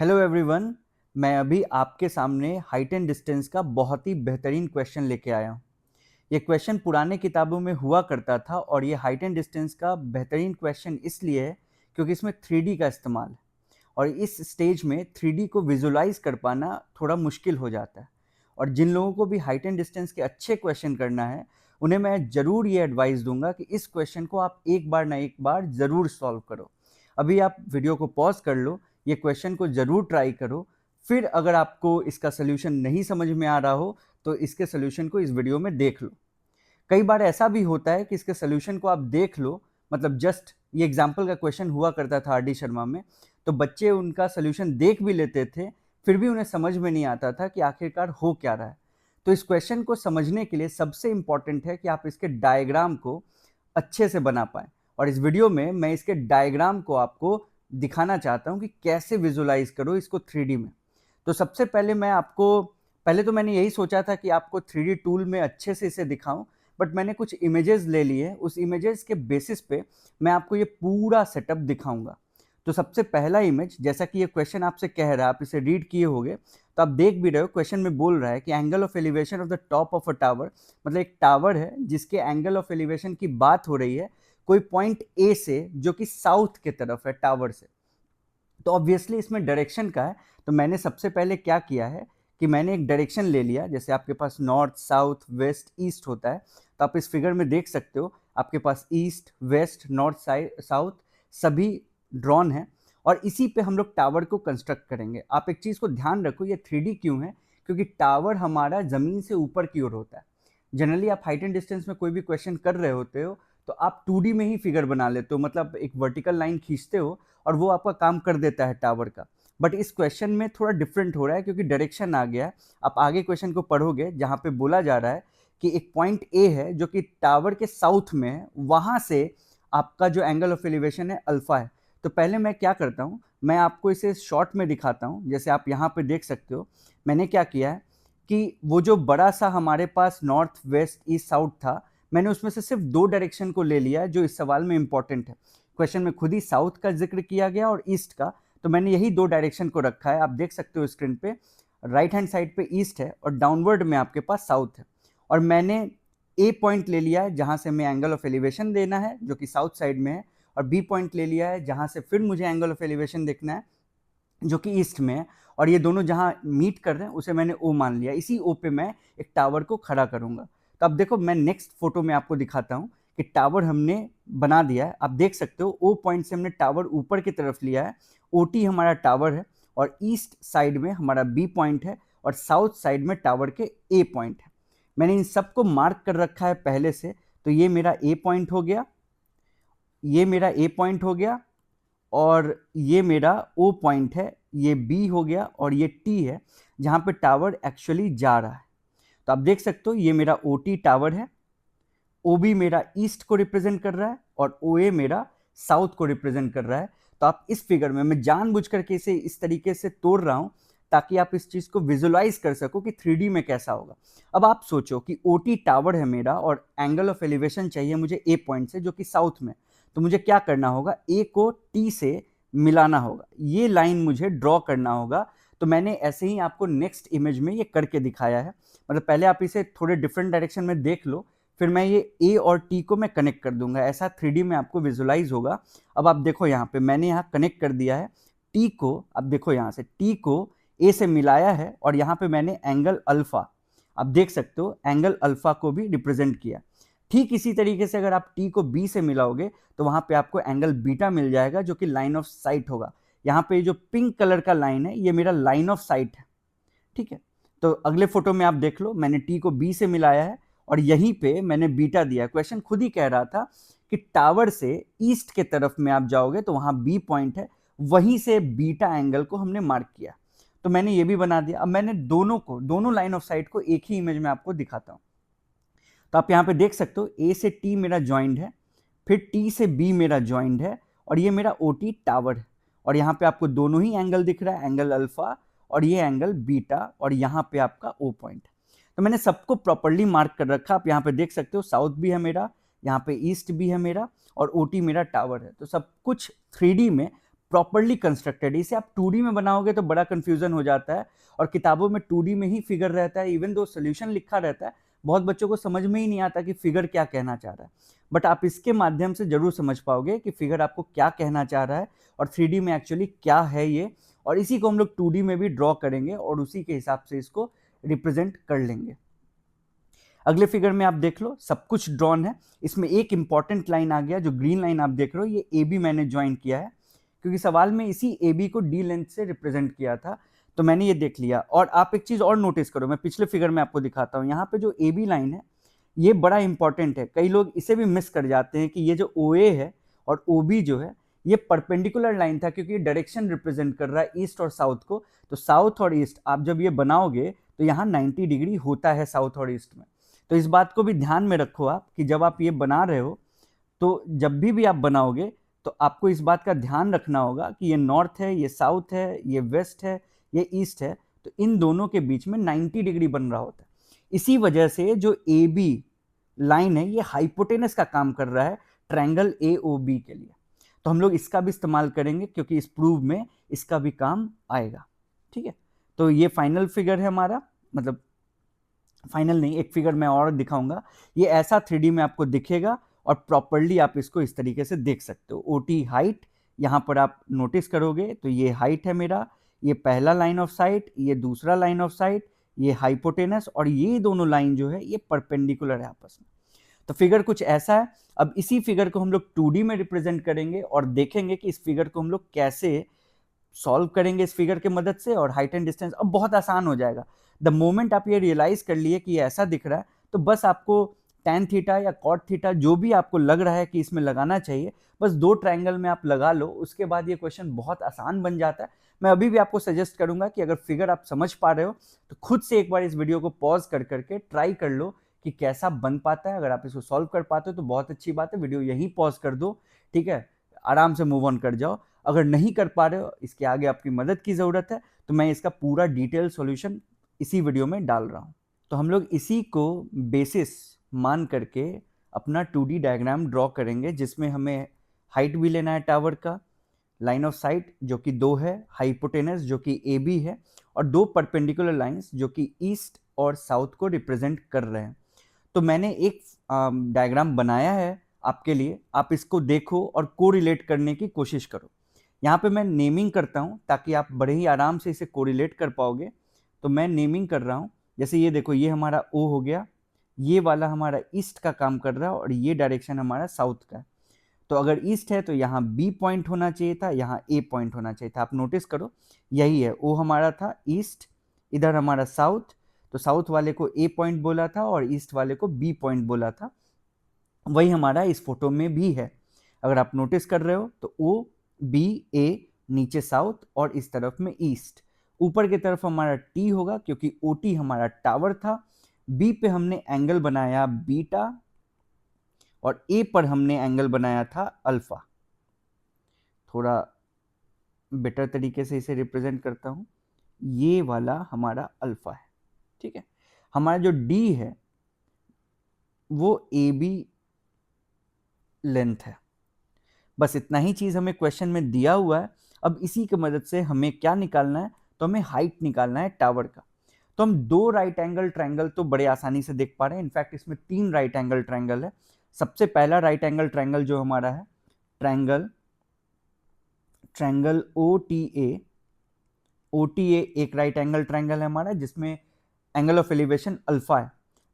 Hello everyone. मैं अभी आपके सामने हाइट एंड डिस्टेंस का बहुत ही बेहतरीन क्वेश्चन लेके आया हूँ। ये क्वेश्चन पुराने किताबों में हुआ करता था और ये हाइट एंड डिस्टेंस का बेहतरीन क्वेश्चन इसलिए है क्योंकि इसमें 3D का इस्तेमाल है और इस स्टेज में 3D को विजुलाइज कर पाना थोड़ा मुश्किल हो जाता है। और जिन लोगों को भी हाइट एंड डिस्टेंस के अच्छे क्वेश्चन करना है उन्हें मैं ज़रूर ये एडवाइस दूंगा कि इस क्वेश्चन को आप एक बार ना एक बार ज़रूर सॉल्व करो। अभी आप वीडियो को पॉज कर लो, ये क्वेश्चन को ज़रूर ट्राई करो। फिर अगर आपको इसका सोल्यूशन नहीं समझ में आ रहा हो तो इसके सोल्यूशन को इस वीडियो में देख लो। कई बार ऐसा भी होता है कि इसके सोल्यूशन को आप देख लो, मतलब जस्ट ये एग्जाम्पल का क्वेश्चन हुआ करता था आर डी शर्मा में, तो बच्चे उनका सोल्यूशन देख भी लेते थे, फिर भी उन्हें समझ में नहीं आता था कि आखिरकार हो क्या रहा है। तो इस क्वेश्चन को समझने के लिए सबसे इंपॉर्टेंट है कि आप इसके डायग्राम को अच्छे से बना पाएं। और इस वीडियो में मैं इसके डायग्राम को आपको दिखाना चाहता हूं कि कैसे विजुलाइज करो इसको 3D में। तो सबसे पहले पहले तो मैंने यही सोचा था कि आपको 3D टूल में अच्छे से इसे दिखाऊं, बट मैंने कुछ इमेजेस ले लिए। उस इमेजेस के बेसिस पे मैं आपको ये पूरा सेटअप दिखाऊंगा। तो सबसे पहला इमेज, जैसा कि ये क्वेश्चन आपसे कह रहा है, आप इसे रीड किए होंगे तो आप देख भी रहे हो, क्वेश्चन में बोल रहा है कि angle of elevation of the top of a tower, मतलब एक टावर है जिसके एंगल ऑफ एलिवेशन की बात हो रही है कोई पॉइंट ए से जो कि साउथ के तरफ है टावर से। तो ऑब्वियसली इसमें डायरेक्शन का है, तो मैंने सबसे पहले क्या किया है कि मैंने एक डायरेक्शन ले लिया। जैसे आपके पास नॉर्थ साउथ वेस्ट ईस्ट होता है, तो आप इस फिगर में देख सकते हो आपके पास ईस्ट वेस्ट नॉर्थ साउथ सभी ड्रॉन है। और इसी पे हम लोग टावर को कंस्ट्रक्ट करेंगे। आप एक चीज़ को ध्यान रखो, ये 3D क्यों है? क्योंकि टावर हमारा ज़मीन से ऊपर की ओर होता है। जनरली आप हाइट एंड डिस्टेंस में कोई भी क्वेश्चन कर रहे होते हो तो आप 2D में ही फिगर बना लेते हो, मतलब एक वर्टिकल लाइन खींचते हो और वो आपका काम कर देता है टावर का। बट इस क्वेश्चन में थोड़ा डिफरेंट हो रहा है क्योंकि डायरेक्शन आ गया है। आप आगे क्वेश्चन को पढ़ोगे जहाँ पे बोला जा रहा है कि एक पॉइंट ए है जो कि टावर के साउथ में है, वहाँ से आपका जो एंगल ऑफ एलिवेशन है अल्फा है। तो पहले मैं क्या करता हूँ, मैं आपको इसे शॉर्ट में दिखाता हूँ। जैसे आप यहाँ पे देख सकते हो मैंने क्या किया है कि वो जो बड़ा सा हमारे पास नॉर्थ वेस्ट ईस्ट साउथ था, मैंने उसमें से सिर्फ 2 डायरेक्शन को ले लिया जो इस सवाल में इंपॉर्टेंट है। क्वेश्चन में खुद ही साउथ का जिक्र किया गया और ईस्ट का, तो मैंने यही 2 डायरेक्शन को रखा है। आप देख सकते हो स्क्रीन पे, राइट हैंड साइड पे ईस्ट है और डाउनवर्ड में आपके पास साउथ है। और मैंने ए पॉइंट ले लिया है जहां से हमें एंगल ऑफ एलिवेशन देना है जो कि साउथ साइड में है, और बी पॉइंट ले लिया है जहां से फिर मुझे एंगल ऑफ एलिवेशन देखना है जो कि ईस्ट में है। और ये दोनों जहाँ मीट कर रहे हैं उसे मैंने ओ मान लिया। इसी ओ पे मैं एक टावर को खड़ा करूंगा। तो अब देखो, मैं नेक्स्ट फोटो में आपको दिखाता हूँ कि टावर हमने बना दिया है। आप देख सकते हो ओ पॉइंट से हमने टावर ऊपर की तरफ लिया है। ओ टी हमारा टावर है और ईस्ट साइड में हमारा बी पॉइंट है और साउथ साइड में टावर के ए पॉइंट है। मैंने इन सबको मार्क कर रखा है पहले से। तो ये मेरा ए पॉइंट हो गया, ये मेरा ए पॉइंट हो गया, और ये मेरा ओ पॉइंट है, ये बी हो गया, और ये टी है जहाँ पे टावर एक्चुअली जा रहा है। तो आप देख सकते हो ये मेरा ओ टी टावर है, ओ बी मेरा ईस्ट को रिप्रेजेंट कर रहा है और ओ ए मेरा साउथ को रिप्रेजेंट कर रहा है। तो आप इस फिगर में, मैं जानबूझ करके इसे इस तरीके से तोड़ रहा हूँ ताकि आप इस चीज़ को विजुलाइज कर सको कि 3D में कैसा होगा। अब आप सोचो कि ओ टी टावर है मेरा और एंगल ऑफ एलिवेशन चाहिए मुझे ए पॉइंट से जो कि साउथ में। तो मुझे क्या करना होगा, ए को टी से मिलाना होगा, ये लाइन मुझे ड्रॉ करना होगा। तो मैंने ऐसे ही आपको नेक्स्ट इमेज में ये करके दिखाया है। मतलब पहले आप इसे थोड़े डिफरेंट डायरेक्शन में देख लो, फिर मैं ये ए और टी को मैं कनेक्ट कर दूंगा। ऐसा 3D में आपको विजुलाइज होगा। अब आप देखो यहाँ पे मैंने यहाँ कनेक्ट कर दिया है टी को। अब देखो यहाँ से टी को ए से मिलाया है और यहाँ पे मैंने एंगल अल्फा, आप देख सकते हो एंगल अल्फा को भी रिप्रेजेंट किया। ठीक इसी तरीके से अगर आप टी को बी से मिलाओगे तो वहां पे आपको एंगल बीटा मिल जाएगा जो कि लाइन ऑफ साइट होगा। यहाँ पे जो पिंक कलर का लाइन है ये मेरा लाइन ऑफ साइट है। ठीक है, तो अगले फोटो में आप देख लो, मैंने टी को बी से मिलाया है और यहीं पे मैंने बीटा दिया। क्वेश्चन खुद ही कह रहा था कि टावर से ईस्ट के तरफ में आप जाओगे तो वहां बी पॉइंट है, वहीं से बीटा एंगल को हमने मार्क किया। तो मैंने ये भी बना दिया। अब मैंने दोनों लाइन ऑफ साइट को एक ही इमेज में आपको दिखाता हूँ। तो आप यहाँ पे देख सकते हो ए से टी मेरा ज्वाइंट है, फिर टी से बी मेरा ज्वाइंट है, और ये मेरा ओ टी टावर है। और यहाँ पे आपको दोनों ही एंगल दिख रहा है, एंगल अल्फा और ये एंगल बीटा, और यहाँ पे आपका ओ पॉइंट है। तो मैंने सबको प्रॉपरली मार्क कर रखा। आप यहाँ पे देख सकते हो साउथ भी है मेरा, यहाँ पे ईस्ट भी है मेरा, और ओ टी मेरा टावर है। तो सब कुछ 3D में प्रॉपरली कंस्ट्रक्टेड। इसे आप 2D में बनाओगे तो बड़ा कंफ्यूजन हो जाता है, और किताबों में 2D में ही फिगर रहता है, इवन दो सोल्यूशन लिखा रहता है, बहुत बच्चों को समझ में ही नहीं आता कि फिगर क्या कहना चाह रहा है। बट आप इसके माध्यम से जरूर समझ पाओगे कि फिगर आपको क्या कहना चाह रहा है और 3D में एक्चुअली क्या है ये, और इसी को हम लोग 2D में भी ड्रॉ करेंगे और उसी के हिसाब से इसको रिप्रेजेंट कर लेंगे। अगले फिगर में आप देख लो, सब कुछ ड्रॉन है। इसमें एक इंपॉर्टेंट लाइन आ गया, जो ग्रीन लाइन आप देख रहे हो, ये ए बी मैंने ज्वाइन किया है, क्योंकि सवाल में इसी ए बी को डी लेंथ से रिप्रेजेंट किया था, तो मैंने ये देख लिया। और आप एक चीज और नोटिस करो, मैं पिछले फिगर में आपको दिखाता हूँ, यहाँ पे जो ए बी लाइन है ये बड़ा इंपॉर्टेंट है। कई लोग इसे भी मिस कर जाते हैं कि ये जो ओ ए है और ओ बी जो है ये परपेंडिकुलर लाइन था, क्योंकि ये डायरेक्शन रिप्रेजेंट कर रहा है ईस्ट और साउथ को। तो साउथ और ईस्ट आप जब ये बनाओगे तो यहाँ 90 डिग्री होता है साउथ और ईस्ट में। तो इस बात को भी ध्यान में रखो आप कि जब आप ये बना रहे हो तो जब भी आप बनाओगे तो आपको इस बात का ध्यान रखना होगा कि ये नॉर्थ है, ये साउथ है, ये वेस्ट है, ये ईस्ट है, तो इन दोनों के बीच में 90 डिग्री बन रहा होता है। इसी वजह से जो ए बी लाइन है ये हाइपोटेनस का काम कर रहा है ट्रायंगल ए ओ बी के लिए। तो हम लोग इसका भी इस्तेमाल करेंगे, क्योंकि इस प्रूव में इसका भी काम आएगा। ठीक है, तो ये फाइनल फिगर है हमारा, मतलब फाइनल नहीं, एक फिगर मैं और दिखाऊंगा। ये ऐसा 3D में आपको दिखेगा और प्रॉपरली आप इसको इस तरीके से देख सकते हो। ओटी हाइट यहाँ पर आप नोटिस करोगे तो ये हाइट है मेरा, ये पहला लाइन ऑफ साइट, ये दूसरा लाइन ऑफ साइट, ये हाइपोटेनस, और ये दोनों लाइन जो है ये परपेंडिकुलर है आपस में। तो फिगर कुछ ऐसा है। अब इसी फिगर को हम लोग 2D में रिप्रेजेंट करेंगे और देखेंगे कि इस फिगर को हम लोग कैसे सॉल्व करेंगे इस फिगर के मदद से, और हाइट एंड डिस्टेंस अब बहुत आसान हो जाएगा। द मोमेंट आप ये रियलाइज कर लिए कि ये ऐसा दिख रहा है, तो बस आपको tan थीटा या cot थीटा जो भी आपको लग रहा है कि इसमें लगाना चाहिए, बस दो ट्रायंगल में आप लगा लो, उसके बाद ये क्वेश्चन बहुत आसान बन जाता है। मैं अभी भी आपको सजेस्ट करूंगा कि अगर फिगर आप समझ पा रहे हो तो खुद से एक बार इस वीडियो को पॉज कर करके ट्राई कर लो कि कैसा बन पाता है। अगर आप इसको सॉल्व कर पाते हो तो बहुत अच्छी बात है, वीडियो यहीं पॉज कर दो, ठीक है, आराम से मूव ऑन कर जाओ। अगर नहीं कर पा रहे हो, इसके आगे आपकी मदद की ज़रूरत है, तो मैं इसका पूरा डिटेल सॉल्यूशन इसी वीडियो में डाल रहा हूँ। तो हम लोग इसी को बेसिस मान करके अपना 2D डायग्राम ड्रॉ करेंगे, जिसमें हमें हाइट भी लेना है टावर का, लाइन ऑफ साइट जो कि 2 है, हाइपोटेनस जो कि ए बी है, और दो परपेंडिकुलर लाइंस जो कि ईस्ट और साउथ को रिप्रेजेंट कर रहे हैं। तो मैंने एक डायग्राम बनाया है आपके लिए, आप इसको देखो और कोरिलेट करने की कोशिश करो। यहाँ पे मैं नेमिंग करता हूँ ताकि आप बड़े ही आराम से इसे कोरिलेट कर पाओगे। तो मैं नेमिंग कर रहा हूँ, जैसे ये देखो, ये हमारा ओ हो गया, ये वाला हमारा ईस्ट का काम कर रहा है और ये डायरेक्शन हमारा साउथ का है। तो अगर ईस्ट है तो यहाँ बी पॉइंट होना चाहिए था, यहाँ ए पॉइंट होना चाहिए था। आप नोटिस करो, यही है, ओ हमारा था ईस्ट, इधर हमारा साउथ, तो साउथ वाले को ए पॉइंट बोला था और ईस्ट वाले को बी पॉइंट बोला था। वही हमारा इस फोटो में भी है, अगर आप नोटिस कर रहे हो तो ओ बी ए, नीचे साउथ और इस तरफ में ईस्ट। ऊपर की तरफ हमारा टी होगा क्योंकि ओ टी हमारा टावर था। बी पे हमने एंगल बनाया बीटा और ए पर हमने एंगल बनाया था अल्फा। थोड़ा बेटर तरीके से इसे रिप्रेजेंट करता हूं, ये वाला हमारा अल्फा है। ठीक है, हमारा जो डी है वो ए बी लेंथ है। बस इतना ही चीज हमें क्वेश्चन में दिया हुआ है। अब इसी की मदद से हमें क्या निकालना है, तो हमें हाइट निकालना है टावर का। तो हम दो राइट एंगल ट्रायंगल तो बड़े आसानी से देख पा रहे हैं, इनफैक्ट इसमें 3 राइट एंगल ट्रायंगल है। सबसे पहला राइट एंगल ट्रायंगल जो हमारा है, ट्रायंगल ओ टी ए, एक राइट एंगल ट्रायंगल है हमारा जिसमें एंगल ऑफ एलिवेशन अल्फा है।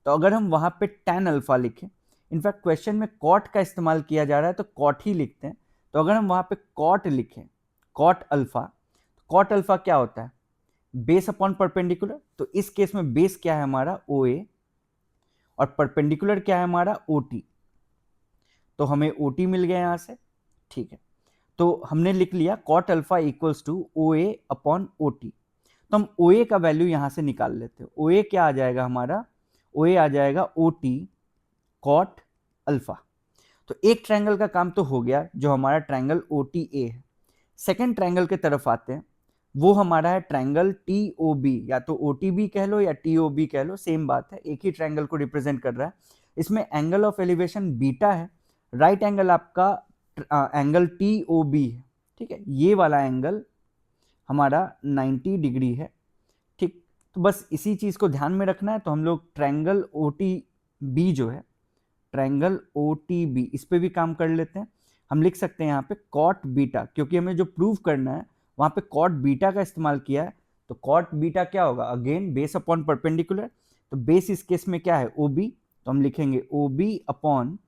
तो अगर हम वहां पे tan अल्फा लिखें, इनफैक्ट क्वेश्चन में कॉट का इस्तेमाल किया जा रहा है तो कॉट ही लिखते हैं। तो अगर हम वहां पे कॉट लिखें, कॉट अल्फा, तो कॉट अल्फा क्या होता है, बेस अपॉन परपेंडिकुलर। तो इस केस में बेस क्या है हमारा ओ ए और परपेंडिकुलर क्या है हमारा ओ टी। तो हमें ओ टी मिल गया यहां से। ठीक है, तो हमने लिख लिया cot alpha equals to O A upon O T. तो हम ओ ए का वैल्यू यहां से निकाल लेते हैं। ओ ए क्या आ जाएगा हमारा, ओ ए आ जाएगा ओ टी कॉट अल्फा। तो एक ट्रायंगल का काम तो हो गया जो हमारा ट्रायंगल ओ टी ए है। सेकेंड ट्रायंगल के तरफ आते हैं, वो हमारा है ट्रायंगल टी ओ बी, या तो ओ टी बी कह लो या टी ओ बी कह लो, सेम बात है, एक ही ट्रायंगल को रिप्रेजेंट कर रहा है। इसमें एंगल ऑफ एलिवेशन बीटा है, राइट एंगल आपका एंगल टी ओ बी है। ठीक है, ये वाला एंगल हमारा 90 डिग्री है। ठीक, तो बस इसी चीज़ को ध्यान में रखना है। तो हम लोग ट्रायंगल ओ टी बी जो है, ट्रायंगल ओ टी बी, इस पे भी काम कर लेते हैं। हम लिख सकते हैं यहाँ पे कॉट बीटा, क्योंकि हमें जो प्रूव करना है वहाँ पे कॉट बीटा का इस्तेमाल किया है। तो कॉट बीटा क्या होगा, अगेन बेस अपॉन परपेंडिकुलर। तो बेस इस केस में क्या है, ओ बी, तो हम लिखेंगे ओ बी अपॉन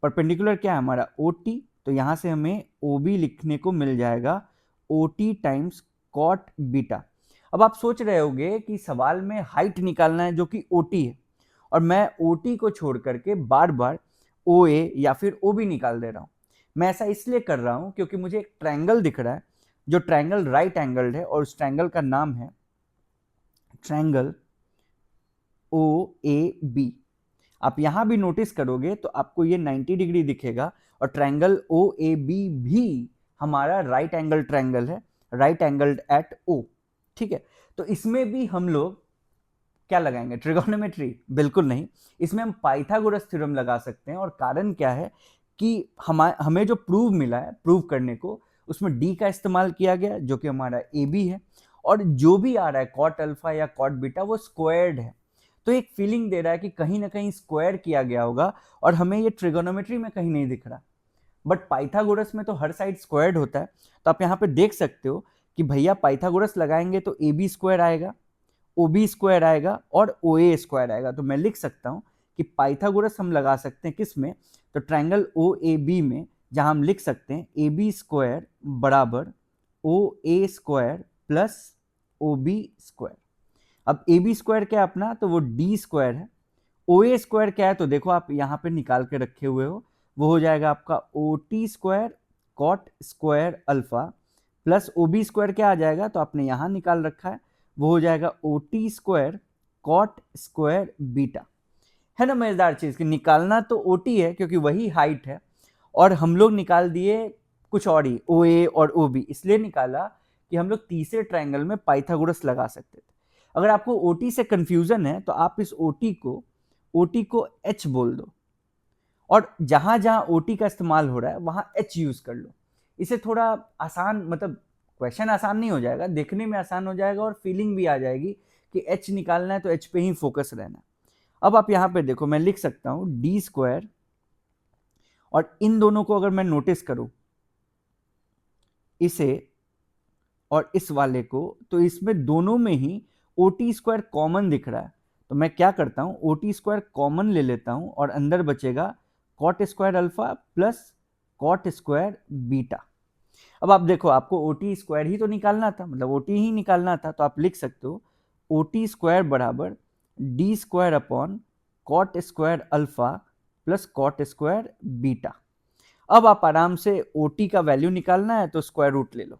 परपेंडिकुलर क्या है हमारा, ओ टी। तो यहाँ से हमें ओ बी लिखने को मिल जाएगा O T times cot beta. अब आप सोच रहे होंगे कि सवाल में हाइट निकालना है जो कि ओ टी है, और मैं ओ टी को छोड़ करके बार बार ओ ए या फिर ओ बी निकाल दे रहा हूँ। मैं ऐसा इसलिए कर रहा हूँ क्योंकि मुझे एक ट्रायंगल दिख रहा है, जो ट्रायंगल राइट एंगल्ड है, और उस ट्रायंगल का नाम है ट्रायंगल ओ ए बी। आप यहां भी नोटिस करोगे तो आपको ये 90 डिग्री दिखेगा, और ट्रायंगल ओ ए बी भी हमारा राइट एंगल ट्रायंगल है, राइट एंगल्ड एट ओ। ठीक है, तो इसमें भी हम लोग क्या लगाएंगे, ट्रिगोनोमेट्री? बिल्कुल नहीं, इसमें हम पाइथागोरस थ्योरम लगा सकते हैं। और कारण क्या है कि हमें जो प्रूव मिला है, प्रूव करने को, उसमें डी का इस्तेमाल किया गया जो कि हमारा ए बी है, और जो भी आ रहा है कॉट अल्फा या कॉट बीटा वो स्क्वायर्ड है। तो एक फीलिंग दे रहा है कि कहीं ना कहीं स्क्वायर किया गया होगा, और हमें ये ट्रिगोनोमेट्री में कहीं नहीं दिख रहा। बट पाइथागोरस में तो हर साइड स्क्वायर्ड होता है। तो आप यहाँ पे देख सकते हो कि भैया पाइथागोरस लगाएंगे तो ए बी स्क्वायर आएगा, ओ बी स्क्वायर आएगा, और ओ ए स्क्वायर आएगा। तो मैं लिख सकता हूँ कि पाइथागोरस हम लगा सकते हैं किस में, तो ट्रायंगल ओ ए बी में, जहां हम लिख सकते हैं ए बी स्क्वायर बराबर O A square plus O B square. अब ए बी स्क्वायर क्या है अपना, तो वो डी स्क्वायर है। ओ ए स्क्वायर क्या है, तो देखो आप यहाँ पे निकाल के रखे हुए हो, वो हो जाएगा आपका O T square cot square alpha, plus O B square क्या आ जाएगा, तो आपने यहाँ निकाल रखा है, वो हो जाएगा O T square cot square beta. है ना मजेदार चीज कि निकालना तो ओ टी है क्योंकि वही हाइट है, और हम लोग निकाल दिए कुछ और ही, ओ ए और ओ बी। इसलिए निकाला कि हम लोग तीसरे ट्रायंगल में पाइथागोरस लगा सकते थे। अगर आपको ओ टी से कंफ्यूजन है तो आप इस ओ टी को एच बोल दो, और जहां जहां ओ टी का इस्तेमाल हो रहा है वहां एच यूज कर लो। इसे थोड़ा आसान, मतलब क्वेश्चन आसान नहीं हो जाएगा, देखने में आसान हो जाएगा, और फीलिंग भी आ जाएगी कि एच निकालना है तो एच पे ही फोकस रहना है। अब आप यहाँ पे देखो, मैं लिख सकता हूँ डी स्क्वायर, और इन दोनों को अगर मैं नोटिस करूं, इसे और इस वाले को, तो इसमें दोनों में ही ओ टी स्क्वायर कॉमन दिख रहा है। तो मैं क्या करता हूं, ओ टी स्क्वायर कॉमन ले लेता हूं, और अंदर बचेगा cot square alpha plus cot square beta. अब आप देखो, आपको ओ टी स्क्वायर ही तो निकालना था, मतलब ओ टी ही निकालना था, तो आप लिख सकते हो ओ टी स्क्वायर बराबर D square upon cot square alpha plus cot square beta. अब आप आराम से ओ टी का वैल्यू निकालना है तो स्क्वायर रूट ले लो।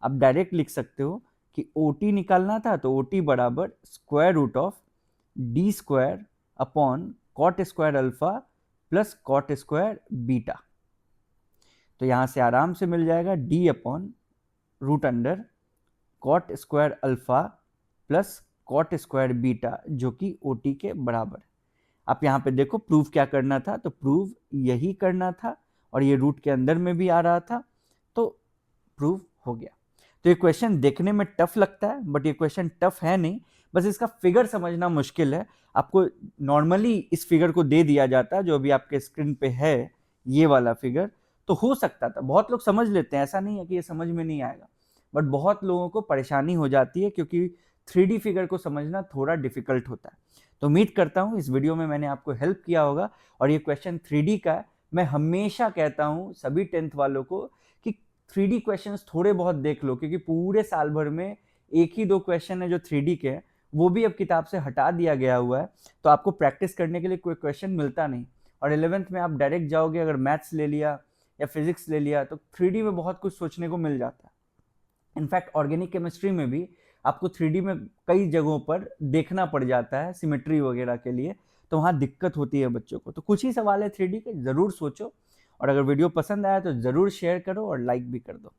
आप डायरेक्ट लिख सकते हो कि ओ टी निकालना था तो ओ टी बराबर square root of D square upon cot square alpha plus cot square beta. तो यहां से आराम से मिल जाएगा D upon root under cot square alpha plus cot square beta, जो कि ओ टी के बराबर है। आप यहाँ पे देखो प्रूव क्या करना था, तो प्रूव यही करना था, और ये रूट के अंदर में भी आ रहा था, तो प्रूव हो गया। तो ये क्वेश्चन देखने में टफ लगता है, बट ये क्वेश्चन टफ है नहीं, बस इसका फिगर समझना मुश्किल है। आपको नॉर्मली इस फिगर को दे दिया जाता, जो अभी आपके स्क्रीन पे है ये वाला फिगर, तो हो सकता था बहुत लोग समझ लेते हैं, ऐसा नहीं है कि ये समझ में नहीं आएगा, बट बहुत लोगों को परेशानी हो जाती है क्योंकि 3D फिगर को समझना थोड़ा डिफिकल्ट होता है। तो उम्मीद करता हूँ इस वीडियो में मैंने आपको हेल्प किया होगा, और ये क्वेश्चन 3D का है। मैं हमेशा कहता हूँ सभी 10th वालों को कि 3D क्वेश्चंस थोड़े बहुत देख लो, क्योंकि पूरे साल भर में एक ही दो क्वेश्चन है जो 3D के हैं, वो भी अब किताब से हटा दिया गया हुआ है, तो आपको प्रैक्टिस करने के लिए कोई क्वेश्चन मिलता नहीं। और 11th में आप डायरेक्ट जाओगे, अगर मैथ्स ले लिया या फिजिक्स ले लिया, तो 3D में बहुत कुछ सोचने को मिल जाता है। इनफैक्ट ऑर्गेनिक केमिस्ट्री में भी आपको 3D में कई जगहों पर देखना पड़ जाता है सिमेट्री वगैरह के लिए, तो वहाँ दिक्कत होती है बच्चों को। तो कुछ ही सवाल है 3D के, ज़रूर सोचो, और अगर वीडियो पसंद आया तो ज़रूर शेयर करो और लाइक भी कर दो।